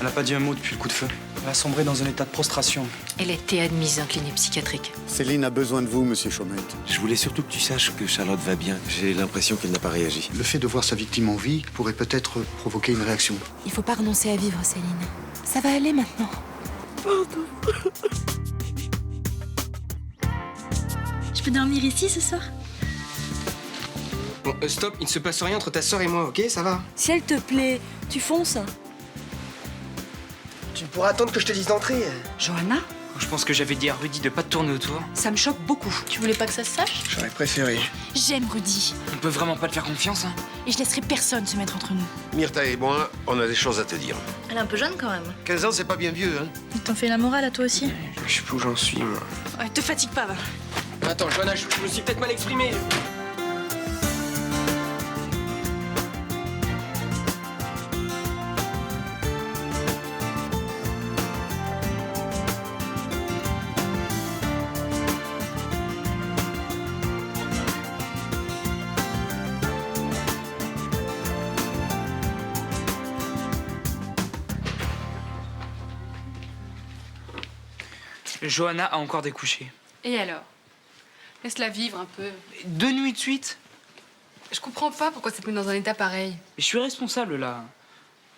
Elle n'a pas dit un mot depuis le coup de feu. Elle a sombré dans un état de prostration. Elle a été admise en clinique psychiatrique. Céline a besoin de vous, monsieur Chaumette. Je voulais surtout que tu saches que Charlotte va bien. J'ai l'impression qu'elle n'a pas réagi. Le fait de voir sa victime en vie pourrait peut-être provoquer une réaction. Il faut pas renoncer à vivre, Céline. Ça va aller maintenant. Je peux dormir ici ce soir? Bon, stop, il ne se passe rien entre ta sœur et moi, ok? Ça va? Si elle te plaît, tu fonces. Tu pourras attendre que je te dise d'entrer. Johanna, Je pense que j'avais dit à Rudy de pas te tourner autour. ça me choque beaucoup. Tu voulais pas que ça se sache? J'aurais préféré. J'aime Rudy. On peut vraiment pas te faire confiance, hein? Et je laisserai personne se mettre entre nous. Myrtha et moi, on a des choses à te dire. Elle est un peu jeune quand même. 15 ans, c'est pas bien vieux, hein? Ils t'ont fait la morale à toi aussi? Je sais plus où j'en suis, moi. Ouais, te fatigue pas, va. Attends, Johanna, je me suis peut-être mal exprimé. Johanna a encore découché. Et alors? Laisse-la vivre un peu. 2 nuits de suite? Je comprends pas pourquoi c'est mis dans un état pareil. Mais je suis responsable, là.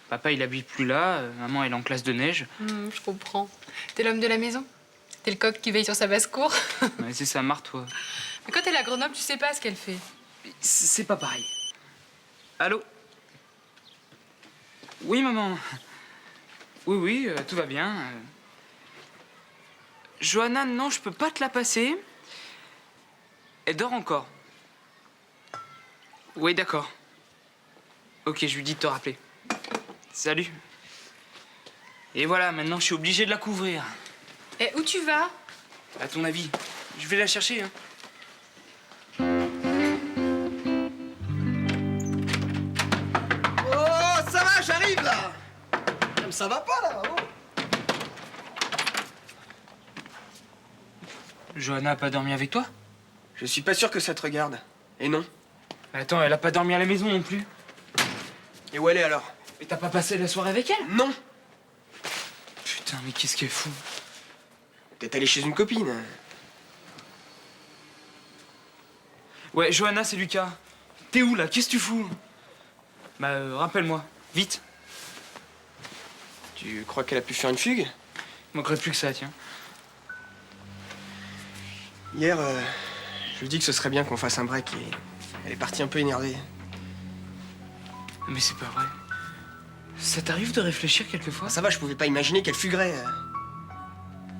Papa, il habite plus là. Maman, elle est en classe de neige. Je comprends. T'es l'homme de la maison. T'es le coq qui veille sur sa basse-cour. Ouais, c'est ça, marre-toi. Mais quand elle est à Grenoble, tu sais pas ce qu'elle fait. C'est pas pareil. Allô? Oui, maman. Oui, tout va bien. Johanna, non, je peux pas te la passer. Elle dort encore. Oui, d'accord. Ok, je lui dis de te rappeler. Salut. Et voilà, maintenant, je suis obligé de la couvrir. Et où tu vas? À ton avis, je vais la chercher, hein. Oh, ça va, j'arrive, là! Ça va pas, là, oh. Johanna a pas dormi avec toi? Je suis pas sûr que ça te regarde. Et non. Attends, elle a pas dormi à la maison non plus. Et où elle est, alors? Et t'as pas passé la soirée avec elle? Non. Putain, mais qu'est-ce qu'elle fout? Peut-être allée chez une copine. Ouais, Johanna, c'est Lucas. T'es où, là? Qu'est-ce que tu fous? Bah, rappelle-moi. Vite. Tu crois qu'elle a pu faire une fugue? Il manquerait plus que ça, tiens. Hier, je lui ai dit que ce serait bien qu'on fasse un break et elle est partie un peu énervée. Mais c'est pas vrai. Ça t'arrive de réfléchir quelquefois? Ça va, je pouvais pas imaginer qu'elle fuguerait.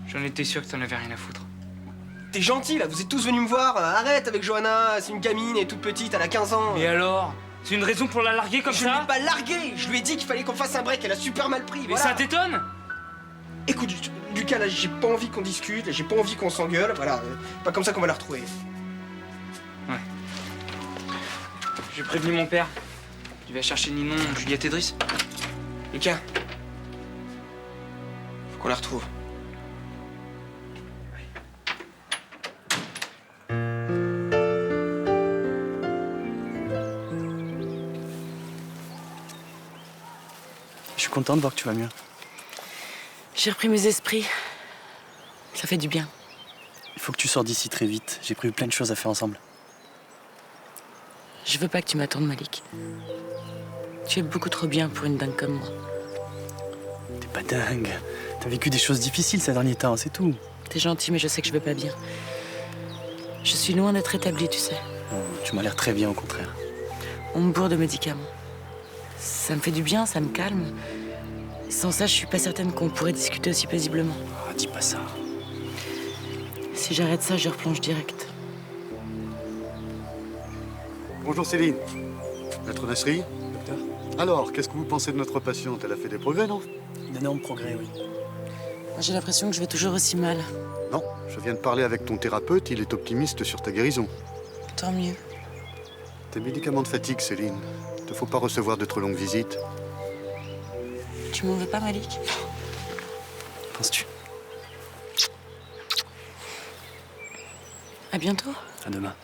J'en étais sûr que t'en avais rien à foutre. T'es gentil, là, vous êtes tous venus me voir. Arrête avec Johanna, c'est une gamine, elle est toute petite, elle a 15 ans. Mais alors? C'est une raison pour la larguer comme Je ça? ne l'ai pas larguée. Je lui ai dit qu'il fallait qu'on fasse un break, elle a super mal pris. Mais Voilà. ça t'étonne? Écoute, Lucas, là, j'ai pas envie qu'on discute, j'ai pas envie qu'on s'engueule, voilà. Pas comme ça qu'on va la retrouver. Ouais. J'ai prévenu mon père. Il va chercher Ninon, Juliette et Driss. Lucas, faut qu'on la retrouve. Je suis content de voir que tu vas mieux. J'ai repris mes esprits. Ça fait du bien. Il faut que tu sors d'ici très vite. J'ai prévu plein de choses à faire ensemble. Je veux pas que tu m'attendes, Malik. Tu es beaucoup trop bien pour une dingue comme moi. T'es pas dingue. T'as vécu des choses difficiles ces derniers temps, c'est tout. T'es gentil, mais je sais que je vais pas bien. Je suis loin d'être établie, tu sais. Oh, tu m'as l'air très bien, au contraire. On me bourre de médicaments. Ça me fait du bien, ça me calme. Sans ça, je suis pas certaine qu'on pourrait discuter aussi paisiblement. Ah, dis pas ça. Si j'arrête ça, je replonge direct. Bonjour Céline. Maître Nasri. Docteur? Alors, qu'est-ce que vous pensez de notre patiente? Elle a fait des progrès, non? D'énormes progrès, oui. Moi, j'ai l'impression que je vais toujours aussi mal. Non, je viens de parler avec ton thérapeute, il est optimiste sur ta guérison. Tant mieux. Tes médicaments de fatigue, Céline. Il te faut pas recevoir de trop longues visites. Tu m'en veux pas, Malik? Penses-tu? À bientôt. À demain.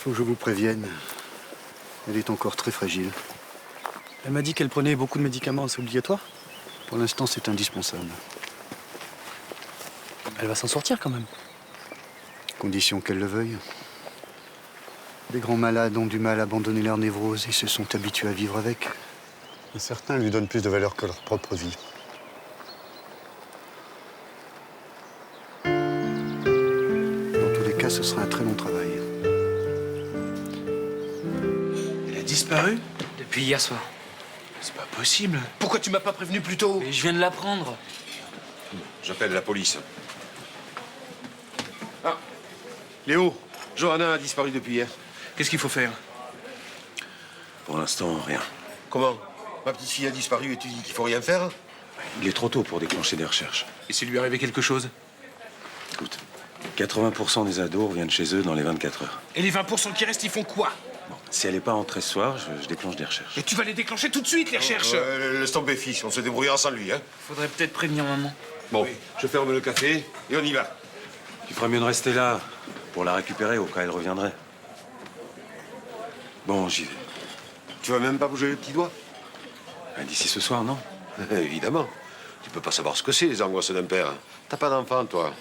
Faut que je vous prévienne. Elle est encore très fragile. Elle m'a dit qu'elle prenait beaucoup de médicaments, c'est obligatoire? Pour l'instant, c'est indispensable. Elle va s'en sortir quand même. Condition qu'elle le veuille. Les grands malades ont du mal à abandonner leur névrose et se sont habitués à vivre avec. Et certains lui donnent plus de valeur que leur propre vie. Dans tous les cas, ce sera un très long travail. Elle a disparu? Depuis hier soir. C'est pas possible. Pourquoi tu m'as pas prévenu plus tôt? Mais je viens de l'apprendre. J'appelle la police. Léo, Johanna a disparu depuis hier. Qu'est-ce qu'il faut faire? Pour l'instant, rien. Comment? Ma petite fille a disparu et tu dis qu'il faut rien faire? Il est trop tôt pour déclencher des recherches. Et s'il lui arrivait quelque chose? Écoute, 80% des ados reviennent chez eux dans les 24 heures. Et les 20% qui restent, ils font quoi? Bon, si elle n'est pas entrée ce soir, je déclenche des recherches. Et tu vas les déclencher tout de suite, les recherches. Laisse tomber, fils, on se débrouillera sans lui, hein? Faudrait peut-être prévenir maman. Bon, je ferme le café et on y va. Tu ferais mieux de rester là pour la récupérer au cas où elle reviendrait. Bon, j'y vais. Tu vas même pas bouger le petit doigt? D'ici ce soir, non? Évidemment. Tu peux pas savoir ce que c'est, les angoisses d'un père. T'as pas d'enfant, toi.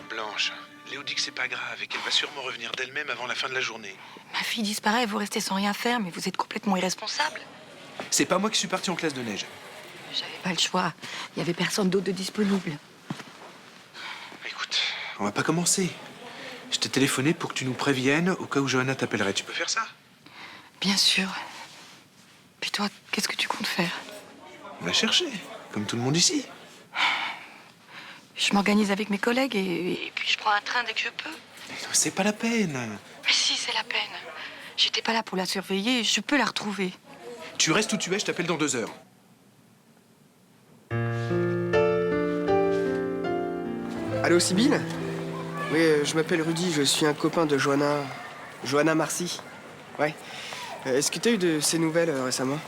Blanche, Léo dit que c'est pas grave et qu'elle va sûrement revenir d'elle-même avant la fin de la journée. Ma fille disparaît et vous restez sans rien faire, mais vous êtes complètement irresponsable. C'est pas moi qui suis parti en classe de neige. J'avais pas le choix. Il y avait personne d'autre de disponible. Écoute, on va pas commencer. Je t'ai téléphoné pour que tu nous préviennes au cas où Johanna t'appellerait. Tu peux faire ça? Bien sûr. Puis toi, qu'est-ce que tu comptes faire? On va chercher, comme tout le monde ici. Je m'organise avec mes collègues et puis je prends un train dès que je peux. Mais non, c'est pas la peine. Mais si, c'est la peine. J'étais pas là pour la surveiller, je peux la retrouver. Tu restes où tu es, je t'appelle dans 2 heures. Allô, Sibylle? Oui, je m'appelle Rudy, je suis un copain de Johanna. Johanna Marcy. Ouais. Est-ce que t'as eu de ces nouvelles récemment?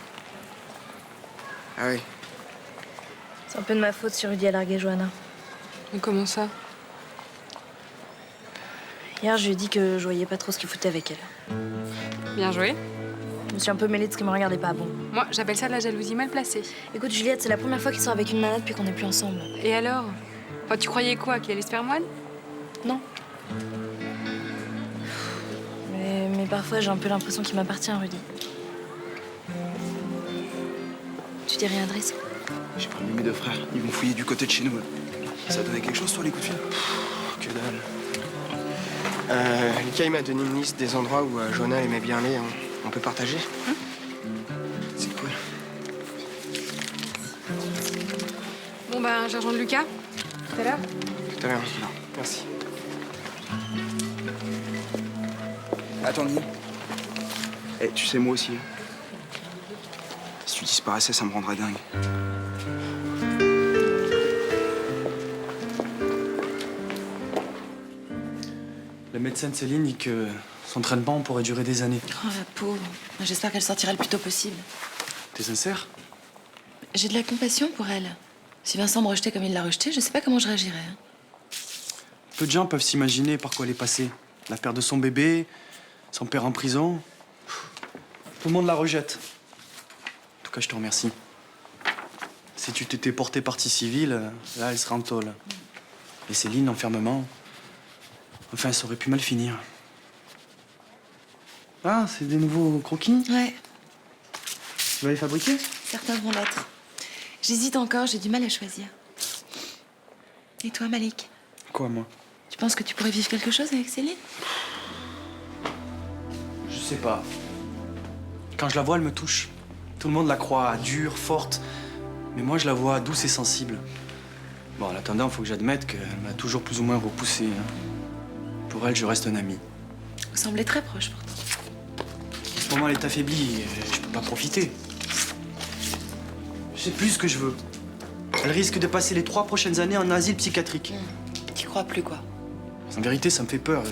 Ah oui. C'est un peu de ma faute si Rudy a largué Johanna. Mais comment ça? Hier, je lui ai dit que je voyais pas trop ce qu'il foutait avec elle. Bien joué. Je me suis un peu mêlée de ce qui me regardait pas bon. Moi, j'appelle ça de la jalousie mal placée. Écoute, Juliette, c'est la première fois qu'il sort avec une nana depuis qu'on n'est plus ensemble. Et alors? Enfin, tu croyais quoi? Qu'il allait se faire moine? Non. Mais parfois, j'ai un peu l'impression qu'il m'appartient, Rudy. Tu t'es réadressé? J'ai prévenu mes 2 frères. Ils vont fouiller du côté de chez nous. Ça a donné quelque chose, toi, les coups de fil? Que dalle. Lucas, il m'a donné une liste des endroits où Johanna aimait bien aller. On peut partager? C'est cool. Bon, ben, je rejoins Lucas. Tout à l'heure. Tout à l'heure. Merci. Attends, Guy. Eh, tu sais, moi aussi. Si tu disparaissais, ça me rendrait dingue. La médecin de Céline dit que son traitement pourrait durer des années. Oh, la pauvre. J'espère qu'elle sortira le plus tôt possible. T'es sincère? J'ai de la compassion pour elle. Si Vincent me rejetait comme il l'a rejeté, je sais pas comment je réagirais. Peu de gens peuvent s'imaginer par quoi elle est passée. La perte de son bébé, son père en prison. Tout le monde la rejette. En tout cas, je te remercie. Si tu t'étais porté partie civile, là, elle serait en tôle. Et Céline, enfermement. Enfin, ça aurait pu mal finir. Ah, c'est des nouveaux croquis? Ouais, Tu vas les fabriquer? certains vont l'être. J'hésite encore, j'ai du mal à choisir. Et toi, Malik? Quoi, moi? Tu penses que tu pourrais vivre quelque chose avec Céline? Je sais pas. Quand je la vois, elle me touche. Tout le monde la croit dure, forte. Mais moi, je la vois douce et sensible. Bon, en attendant, faut que j'admette qu'elle m'a toujours plus ou moins repoussé. Hein. Pour elle, je reste un ami. Vous semblez très proche pourtant. En ce moment, elle est affaiblie et je peux pas profiter. Je sais plus ce que je veux. Elle risque de passer les 3 prochaines années en asile psychiatrique. T'y crois plus, quoi. En vérité, ça me fait peur.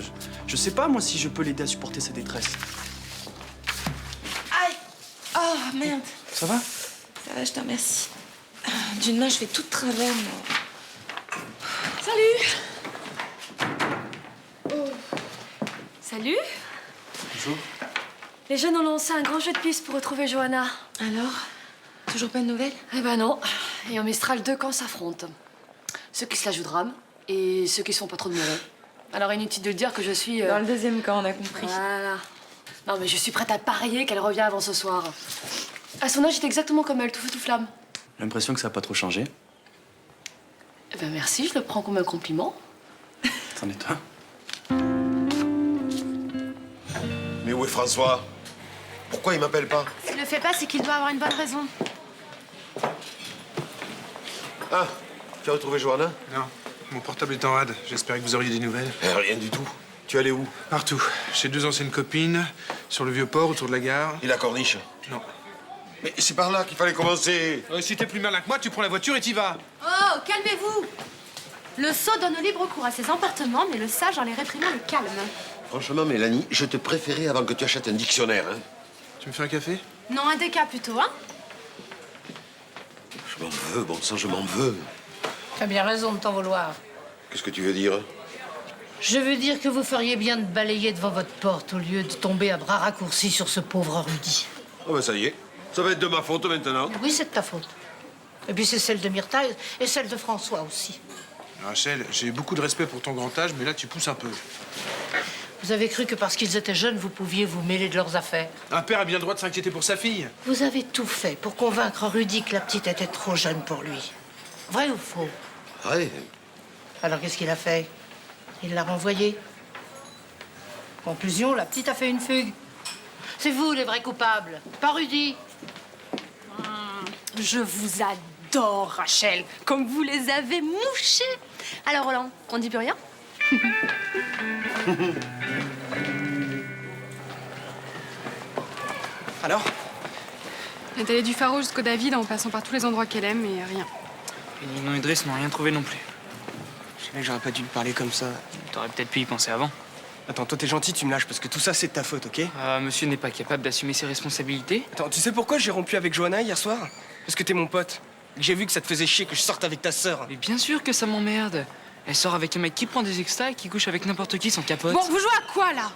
Je sais pas, moi, si je peux l'aider à supporter sa détresse. Aïe! Oh, merde. Ça va? Ça va, je te remercie. D'une main, je fais tout de travers, moi. Salut. Salut. Bonjour. Les jeunes ont lancé un grand jeu de piste pour retrouver Johanna. Alors? Toujours pas de nouvelles? Eh ben non. Et en Mistral, 2 camps s'affrontent. Ceux qui se la jouent de rame et ceux qui se font pas trop de mauvais. Alors inutile de le dire que je suis... Dans le deuxième camp, on a compris. Voilà. Non mais je suis prête à parier qu'elle revient avant ce soir. À son âge, j'étais exactement comme elle, tout feu tout flamme. J'ai l'impression que ça a pas trop changé. Eh ben merci, je le prends comme un compliment. C'en est un. Mais où est François? Pourquoi il m'appelle pas? S'il le fait pas, c'est qu'il doit avoir une bonne raison. Ah, tu as retrouvé Johanna? Non, mon portable est en rade. J'espérais que vous auriez des nouvelles. Rien du tout. Tu es allé où? Partout. Chez 2 anciennes copines, sur le Vieux-Port, autour de la gare. Et la corniche? Non. Mais c'est par là qu'il fallait commencer. Si t'es plus malin que moi, tu prends la voiture et t'y vas. Oh, calmez-vous. Le sot donne libre cours à ses emportements, mais le sage, en les réprimant, le calme. Franchement, Mélanie, je te préférais avant que tu achètes un dictionnaire. Hein. Tu me fais un café? Non, un déca plutôt, hein? Je m'en veux, bon sang, je m'en veux. T'as bien raison de t'en vouloir. Qu'est-ce que tu veux dire? Je veux dire que vous feriez bien de balayer devant votre porte au lieu de tomber à bras raccourcis sur ce pauvre Rudy. Oh ben ça y est, ça va être de ma faute maintenant. Oui, c'est de ta faute. Et puis c'est celle de Myrtille et celle de François aussi. Rachel, j'ai beaucoup de respect pour ton grand âge, mais là, tu pousses un peu. Vous avez cru que parce qu'ils étaient jeunes, vous pouviez vous mêler de leurs affaires. Un père a bien le droit de s'inquiéter pour sa fille. Vous avez tout fait pour convaincre Rudy que la petite était trop jeune pour lui. Vrai ou faux? Ouais. Alors qu'est-ce qu'il a fait? Il l'a renvoyée. Conclusion, la petite a fait une fugue. C'est vous les vrais coupables, pas Rudy. Je vous adore, Rachel, comme vous les avez mouchés. Alors Roland, on dit plus rien? Alors? Elle est allée du Pharo jusqu'au David en passant par tous les endroits qu'elle aime et rien. Et Ninon et Driss n'ont rien trouvé non plus. Je savais que j'aurais pas dû lui parler comme ça. T'aurais peut-être pu y penser avant. Attends, toi t'es gentil, tu me lâches parce que tout ça c'est de ta faute, ok? Monsieur n'est pas capable d'assumer ses responsabilités. Attends, tu sais pourquoi j'ai rompu avec Johanna hier soir? Parce que t'es mon pote. Et que j'ai vu que ça te faisait chier que je sorte avec ta sœur. Mais bien sûr que ça m'emmerde. Elle sort avec un mec qui prend des extas et qui couche avec n'importe qui sans capote. Bon, vous jouez à quoi, là?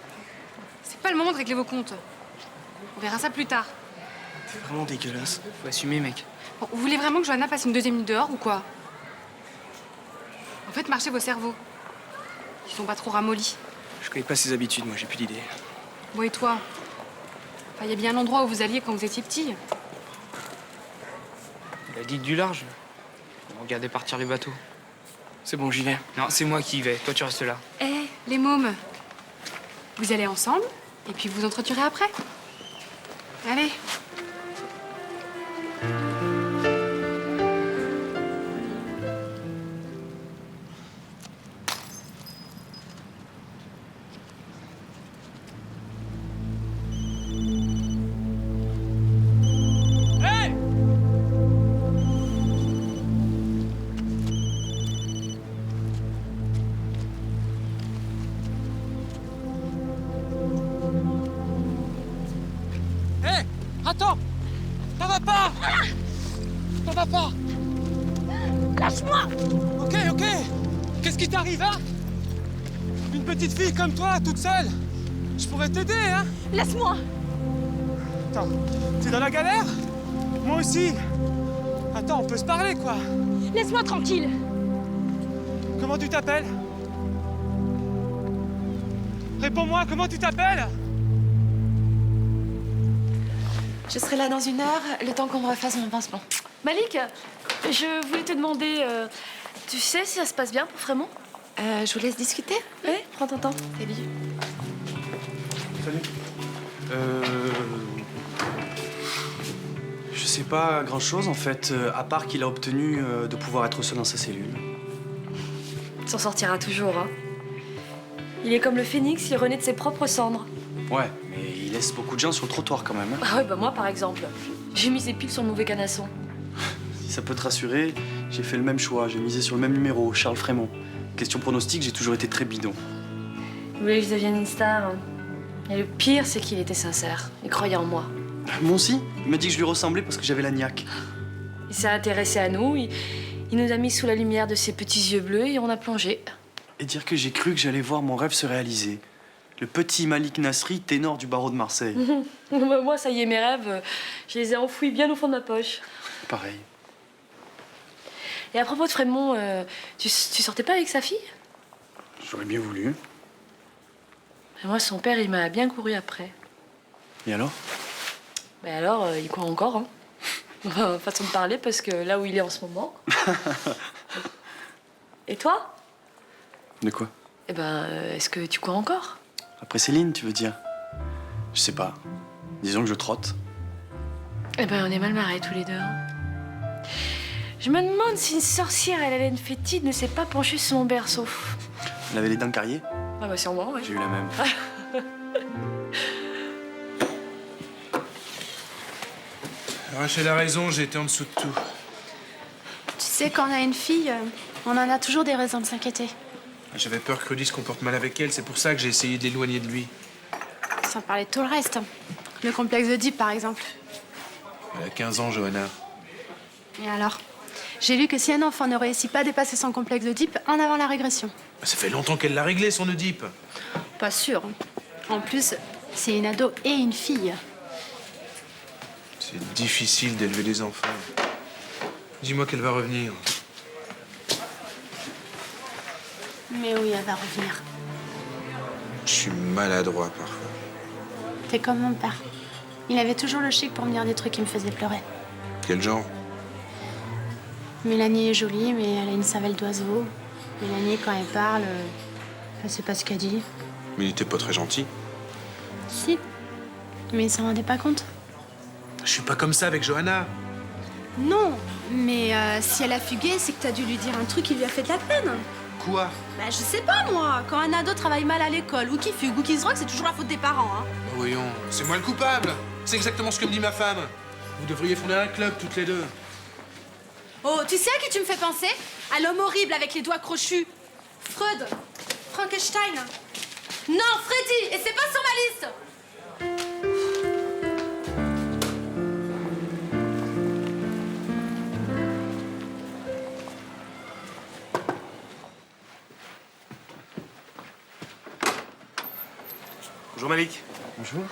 C'est pas le moment de régler vos comptes. On verra ça plus tard. T'es vraiment dégueulasse. Faut assumer, mec. Bon, vous voulez vraiment que Johanna passe une deuxième nuit dehors ou quoi? En fait, marchez vos cerveaux. Ils sont pas trop ramollis. Je connais pas ses habitudes, moi j'ai plus d'idées. Bon, et toi? Enfin, y a bien l'endroit où vous alliez quand vous étiez petit. La digue du large. Regardez partir les bateaux. C'est bon, j'y vais. Non, c'est moi qui y vais. Toi, tu restes là. Eh, les mômes. Vous allez ensemble et puis vous entretuerez après. Allez. Attends! T'en vas pas! T'en vas pas! Lâche-moi! Ok, ok! Qu'est-ce qui t'arrive, hein? Une petite fille comme toi, toute seule! Je pourrais t'aider, hein? Laisse-moi! Attends, t'es dans la galère? Moi aussi! Attends, on peut se parler, quoi! Laisse-moi tranquille! Comment tu t'appelles? Réponds-moi, comment tu t'appelles? Je serai là dans 1 heure, le temps qu'on me refasse mon pansement. Malik, je voulais te demander, tu sais si ça se passe bien pour Frémont? Je vous laisse discuter. Oui, prends ton temps. Salut. Salut. Je sais pas grand-chose, en fait, à part qu'il a obtenu de pouvoir être seul dans sa cellule. Il s'en sortira toujours, hein. Il est comme le phénix, il renaît de ses propres cendres. Ouais, mais il laisse beaucoup de gens sur le trottoir quand même. Hein. Ah ouais, bah moi par exemple. J'ai misé pile sur le mauvais canasson. Si ça peut te rassurer, j'ai fait le même choix. J'ai misé sur le même numéro, Charles Frémont. Question pronostic, j'ai toujours été très bidon. Il voulait que je devienne une star. Hein. Et le pire, c'est qu'il était sincère. Il croyait en moi. Moi aussi. Il m'a dit que je lui ressemblais parce que j'avais la niaque. Il s'est intéressé à nous. Il nous a mis sous la lumière de ses petits yeux bleus et on a plongé. Et dire que j'ai cru que j'allais voir mon rêve se réaliser. Le petit Malik Nasri, ténor du barreau de Marseille. Moi, ça y est, mes rêves, je les ai enfouis bien au fond de ma poche. Pareil. Et à propos de Frémont, tu sortais pas avec sa fille? J'aurais bien voulu. Et moi, son père, il m'a bien couru après. Et alors? Ben alors, il court encore, hein. Façon de parler, parce que là où il est en ce moment. Et toi? De quoi? Eh ben, est-ce que tu cours encore? Après Céline, tu veux dire? Je sais pas. Disons que je trotte. Eh ben, on est mal marrés tous les deux. Hein. Je me demande si une sorcière à la laine fétide ne s'est pas penchée sur mon berceau. Elle avait les dents carriées? Ah bah sûrement, oui. J'ai eu la même. Rachel a raison, j'ai été en dessous de tout. Tu sais, quand on a une fille, on en a toujours des raisons de s'inquiéter. J'avais peur que Rudy se comporte mal avec elle, c'est pour ça que j'ai essayé de l'éloigner de lui. Sans parler de tout le reste. Le complexe d'Oedipe, par exemple. Elle a 15 ans, Johanna. Et alors? J'ai lu que si un enfant ne réussit pas à dépasser son complexe d'Oedipe, en avant la régression. Ça fait longtemps qu'elle l'a réglé, son Oedipe. Pas sûr. En plus, c'est une ado et une fille. C'est difficile d'élever des enfants. Dis-moi qu'elle va revenir. Mais oui, elle va revenir. Je suis maladroit parfois. T'es comme mon père. Il avait toujours le chic pour me dire des trucs qui me faisaient pleurer. Quel genre? Mélanie est jolie, mais elle a une cervelle d'oiseau. Mélanie, quand elle parle, elle sait pas ce qu'elle dit. Mais il était pas très gentil. Si. Mais il s'en rendait pas compte. Je suis pas comme ça avec Johanna. Non, mais si elle a fugué, c'est que t'as dû lui dire un truc qui lui a fait de la peine. Quoi? Bah, je sais pas, moi. Quand un ado travaille mal à l'école, ou qui fugue, ou qui se drogue, c'est toujours la faute des parents, hein. Oh, voyons, c'est moi le coupable. C'est exactement ce que me dit ma femme. Vous devriez fonder un club, toutes les deux. Oh, tu sais à qui tu me fais penser? À l'homme horrible avec les doigts crochus. Freud. Frankenstein. Non, Freddy. Et c'est pas sur ma liste. Bonjour Malik. Bonjour.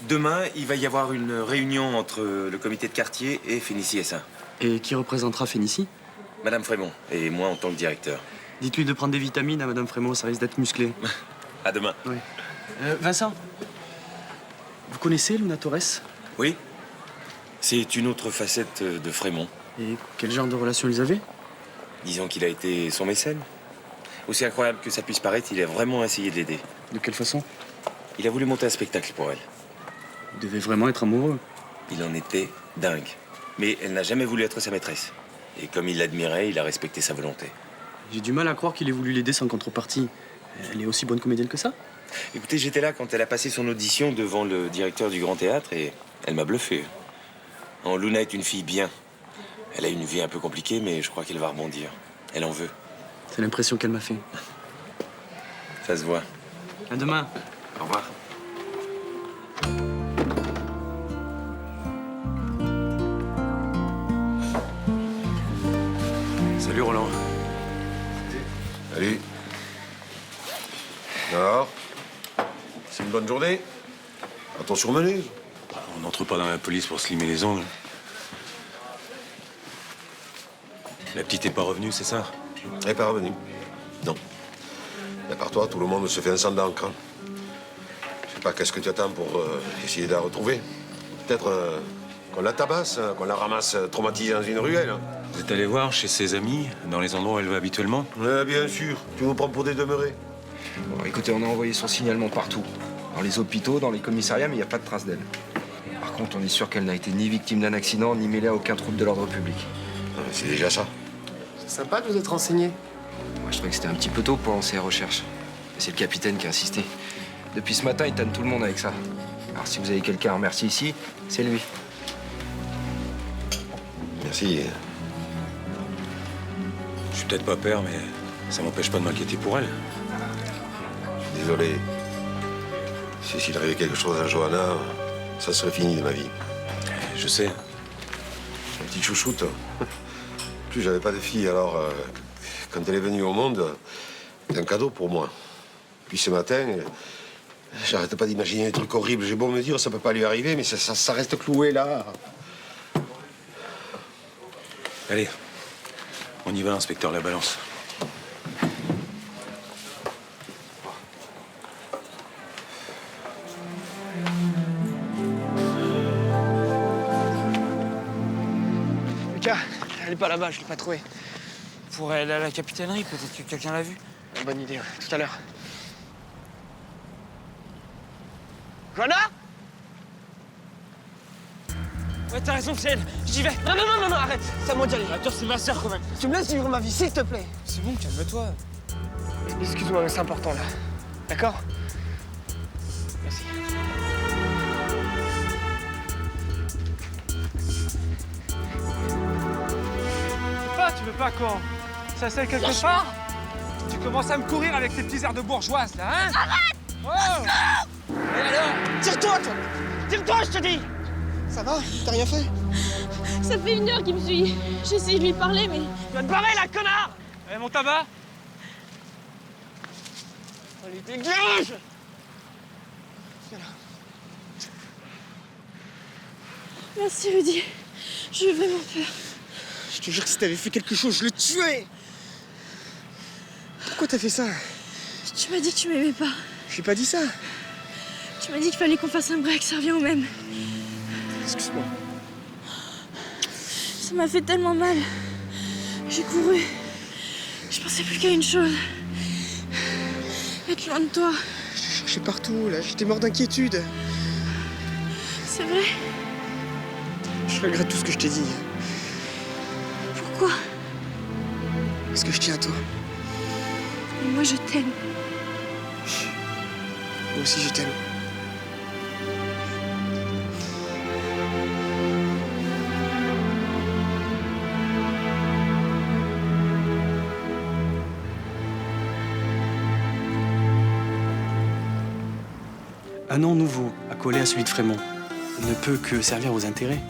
Demain, il va y avoir une réunion entre le comité de quartier et Fénicie SA. Et qui représentera Fénicie? Madame Frémont et moi en tant que directeur. Dites-lui de prendre des vitamines à Madame Frémont, ça risque d'être musclé. À demain. Oui. Vincent, vous connaissez Luna Torres? Oui. C'est une autre facette de Frémont. Et quel genre de relation ils avaient? Disons qu'il a été son mécène. Aussi incroyable que ça puisse paraître, il a vraiment essayé de l'aider. De quelle façon? Il a voulu monter un spectacle pour elle. Il devait vraiment être amoureux. Il en était dingue. Mais elle n'a jamais voulu être sa maîtresse. Et comme il l'admirait, il a respecté sa volonté. J'ai du mal à croire qu'il ait voulu l'aider sans contrepartie. Elle est aussi bonne comédienne que ça? Écoutez, j'étais là quand elle a passé son audition devant le directeur du Grand Théâtre et elle m'a bluffé. Oh, Luna est une fille bien. Elle a une vie un peu compliquée, mais je crois qu'elle va rebondir. Elle en veut. C'est l'impression qu'elle m'a fait. Ça se voit. À demain. Au revoir. Salut Roland. Salut. Alors, c'est une bonne journée? Attention menue. On n'entre pas dans la police pour se limer les ongles. La petite est pas revenue, c'est ça? Elle n'est pas revenue. Non. Et à part toi, tout le monde se fait un sang d'encre. Je sais pas qu'est-ce que tu attends pour essayer de la retrouver. Peut-être qu'on la tabasse, qu'on la ramasse traumatisée dans une ruelle. Hein. Vous êtes allé voir chez ses amis, dans les endroits où elle va habituellement? Bien sûr. Tu nous prends pour des demeurés. Bon, écoutez, on a envoyé son signalement partout. Dans les hôpitaux, dans les commissariats, mais il n'y a pas de trace d'elle. Par contre, on est sûr qu'elle n'a été ni victime d'un accident, ni mêlée à aucun trouble de l'ordre public. C'est déjà ça. C'est sympa de vous être renseigné. Moi, je trouvais que c'était un petit peu tôt pour lancer les recherches. C'est le capitaine qui a insisté. Depuis ce matin, il tanne tout le monde avec ça. Alors si vous avez quelqu'un à remercier ici, c'est lui. Merci. Je suis peut-être pas père, mais ça m'empêche pas de m'inquiéter pour elle. Désolé. Si s'il arrivait quelque chose à Johanna, ça serait fini de ma vie. Je sais. Une petite chouchoute. Plus j'avais pas de fille, alors quand elle est venue au monde, c'était un cadeau pour moi. Puis ce matin, j'arrête pas d'imaginer des trucs horribles. J'ai beau me dire, ça peut pas lui arriver, mais ça reste cloué là. Allez, on y va, inspecteur La Balance. Lucas, elle est pas là-bas, je l'ai pas trouvée. Pour aller à la capitainerie, peut-être que quelqu'un l'a vue. Bonne idée, ouais. Tout à l'heure. Johanna? Ouais, t'as raison, c'est elle. J'y vais. Non, non, non, non, non, arrête. C'est à moi d'y aller. Attends, c'est ma sœur quand même. Tu me laisses vivre ma vie, s'il te plaît. C'est bon, calme-toi. Excuse-moi, mais c'est important, là. D'accord? Merci. Tu veux pas quand ça c'est quelque part? Tu commences à me courir avec tes petits airs de bourgeoise, là, hein? Arrête! Oh! Et alors? Tire-toi, toi! Tire-toi, je te dis! Ça va? T'as rien fait? Ça fait 1 heure qu'il me suit. J'ai essayé de lui parler, mais... Tu vas te barrer, là, connard! Eh, mon tabac? Allez, dégage! Merci, Rudy. J'ai vraiment peur. Je te jure que si t'avais fait quelque chose, je le tuais! Pourquoi t'as fait ça? Tu m'as dit que tu m'aimais pas. J'ai pas dit ça. Tu m'as dit qu'il fallait qu'on fasse un break, ça revient au même. Excuse-moi. Ça m'a fait tellement mal. J'ai couru. Je pensais plus qu'à une chose. Être loin de toi. J'ai cherché partout, là. J'étais mort d'inquiétude. C'est vrai? Je regrette tout ce que je t'ai dit. Pourquoi? Parce que je tiens à toi. Et moi, je t'aime. Moi aussi, je t'aime. Un nom nouveau, accolé à celui de Frémont, ne peut que servir aux intérêts.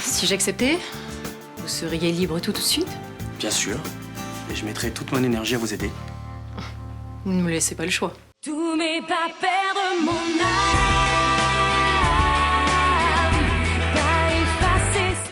Si j'acceptais, vous seriez libre tout de suite? Bien sûr. Et je mettrai toute mon énergie à vous aider. Vous ne me laissez pas le choix. Tous mes pas perdre mon âme.